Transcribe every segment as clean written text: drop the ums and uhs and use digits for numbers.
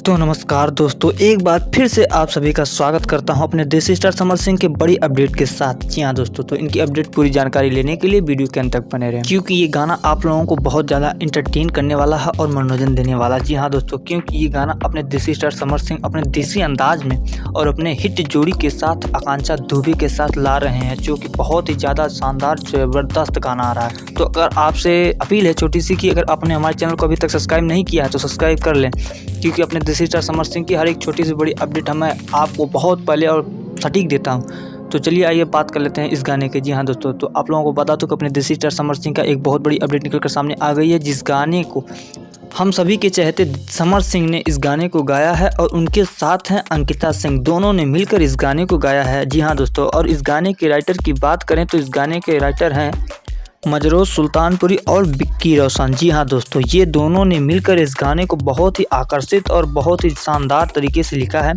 तो नमस्कार दोस्तों, एक बार फिर से आप सभी का स्वागत करता हूं अपने देसी स्टार समर सिंह के बड़ी अपडेट के साथ। जी हाँ दोस्तों, तो इनकी अपडेट पूरी जानकारी लेने के लिए वीडियो के अंत तक बने रहें, क्योंकि ये गाना आप लोगों को बहुत ज़्यादा इंटरटेन करने वाला है और मनोरंजन देने वाला। जी हाँ दोस्तों, क्योंकि ये गाना अपने देसी स्टार समर सिंह अपने देसी अंदाज में और अपने हिट जोड़ी के साथ आकांक्षा दुबे के साथ ला रहे हैं, जो कि बहुत ही ज़्यादा शानदार ज़बरदस्त गाना आ रहा है। तो अगर आपसे अपील है छोटी सी कि अगर आपने हमारे चैनल को अभी तक सब्सक्राइब नहीं किया है तो सब्सक्राइब कर लें, क्योंकि अपने देसी स्टार समर सिंह की हर एक छोटी से बड़ी अपडेट मैं आपको बहुत पहले और सटीक देता हूं। तो चलिए आइए बात कर लेते हैं इस गाने के। जी हाँ दोस्तों, तो आप लोगों को बता दूं कि अपने देसी स्टार समर सिंह का एक बहुत बड़ी अपडेट निकल कर सामने आ गई है, जिस गाने को हम सभी के चहेते समर सिंह ने इस गाने को गाया है और उनके साथ हैं अंकिता सिंह। दोनों ने मिलकर इस गाने को गाया है। जी हाँ दोस्तों, और इस गाने के राइटर की बात करें तो इस गाने के राइटर हैं मजरोस सुल्तानपुरी और विक्की रोशन। जी हाँ दोस्तों, ये दोनों ने मिलकर इस गाने को बहुत ही आकर्षित और बहुत ही शानदार तरीके से लिखा है,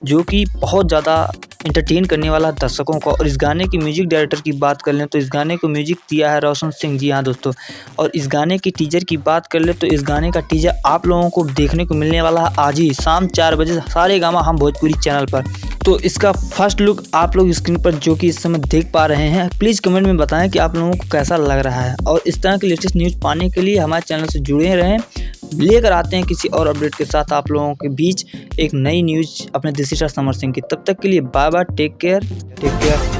जो कि बहुत ज़्यादा एंटरटेन करने वाला दर्शकों को। और इस गाने की म्यूजिक डायरेक्टर की बात कर लें तो इस गाने को म्यूजिक दिया है रोशन सिंह। जी हाँ दोस्तों, और इस गाने की टीजर की बात कर ले तो इस गाने का टीजर आप लोगों को देखने को मिलने वाला है आज ही शाम 4 बजे सारेगामा हम भोजपुरी चैनल पर। तो इसका फर्स्ट लुक आप लोग स्क्रीन पर जो कि इस समय देख पा रहे हैं, प्लीज़ कमेंट में बताएं कि आप लोगों को कैसा लग रहा है। और इस तरह की लेटेस्ट न्यूज़ पाने के लिए हमारे चैनल से जुड़े रहें। लेकर आते हैं किसी और अपडेट के साथ आप लोगों के बीच एक नई न्यूज़ अपने देसी स्टार समर सिंह की। तब तक के लिए बाय बाय, टेक केयर।